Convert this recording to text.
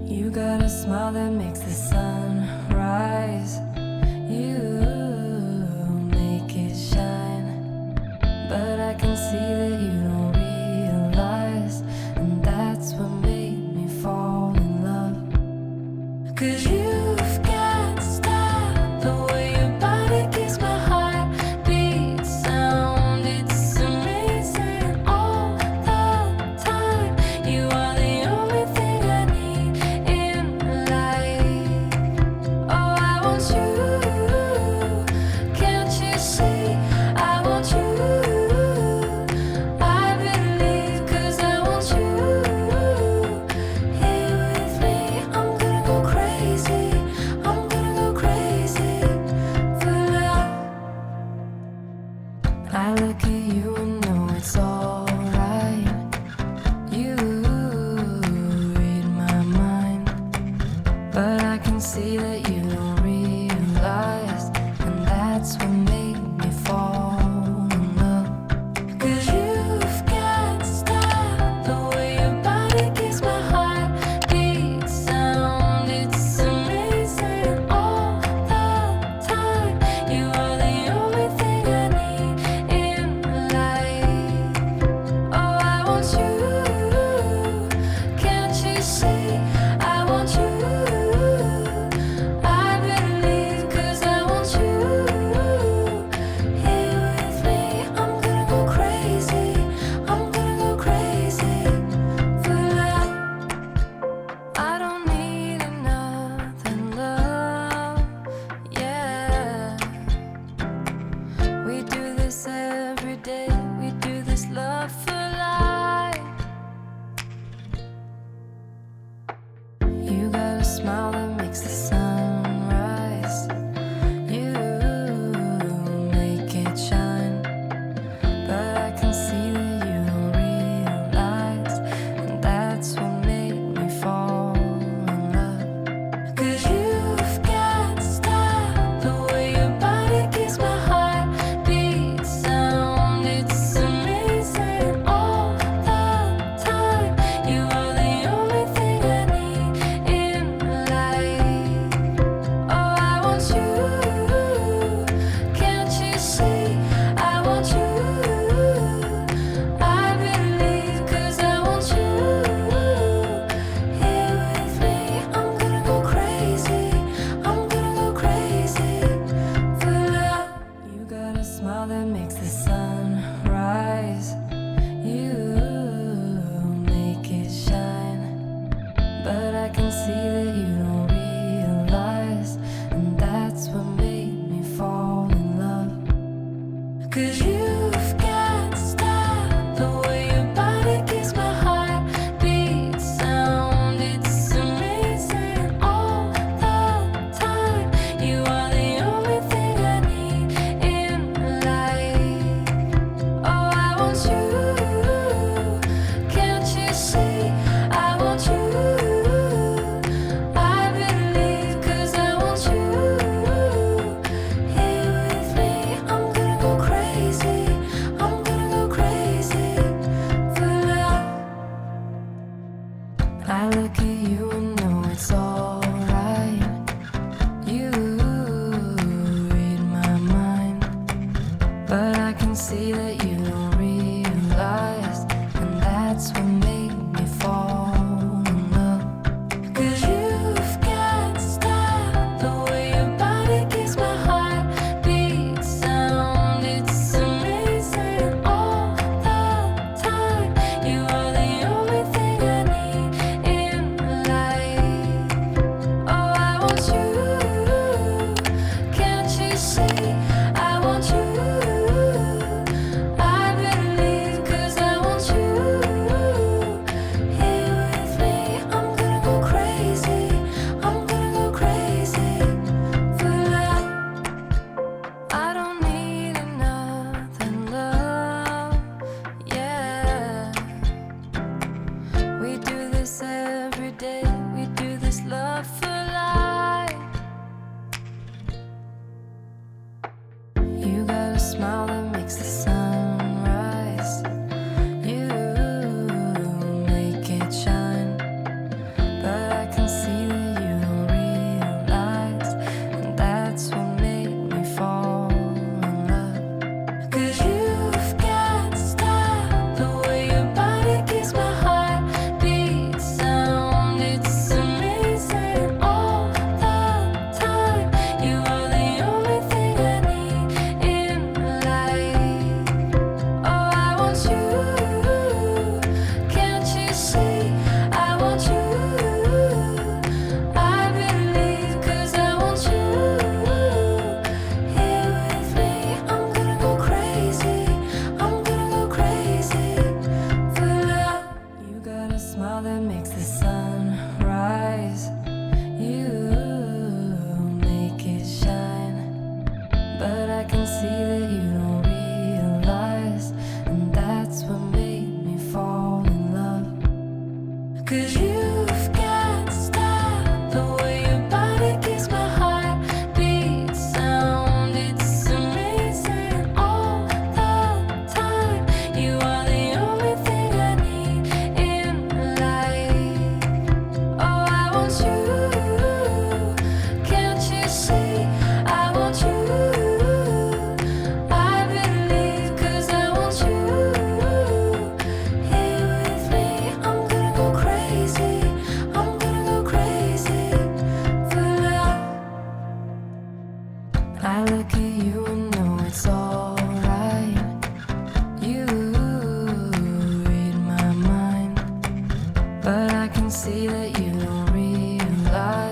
You got a smile that makes the sun rise. You make it shine, but I can see that you don't realize, and that's what made me fall in love. 'Cause you've got style, the way your body keeps my heart beat sound. It's amazing all the time. You are the only thing I need in life. Oh, I want you. Can't you see? I want you. I believe 'cause I want you here with me. I'm gonna go crazy. I'm gonna go crazy for love. I look at you and know it's alright. You read my mind, but I can see that you don't realize, and that's what made me fall in love. 'Cause you've got style, the way your body keeps my heart beat sound. It's amazing all the time. You are the only thing I need in life. Oh, I want you. Can't you see? I want you. I believe 'cause I want you here with me. I'm gonna go crazy. I'm gonna go crazy for love. I don't need another love. Yeah, we do this every day. We do this love for life. You got a smile that makes the sun rise. You make it shine, but I can see that you don't realize, and that's what made me fall in love. 'Cause you've got style, the way your body keeps my heart beat sound. It's amazing all the time. You are the only thing I need in life. Oh, I want you. Can't you see? I want you. I believe 'cause I want you here with me. I'm gonna go crazy. I'm gonna go crazy for love. You got a smile that makes the sun rise. You make it shine, but I can see that you don't realize, and that's what made me fall in love. 'Cause you've got style, the way your body keeps my heart beat sound. It's amazing all the time. You are the only thing I need in life. Oh, I want you. Can't you see? I want you. I believe 'cause I want you here with me. I'm gonna go crazy. I'm gonna go crazy for love. I look at you and know it's alright. You read my mind, but I can see that you don't realize, and that's what made me fall in love. 'Cause you've got style, the way your body keeps my heart beat sound. It's amazing all the time. You are the only thing I need in life. Oh, I want you. Can't you see? I want you. I believe 'cause I want you here with me. I'm gonna go crazy. I'm gonna go crazy for love. I don't need another love. Yeah, we do this every day. We do this love for life. You got a smile that makes the sun rise. You make it shine, but I can see side.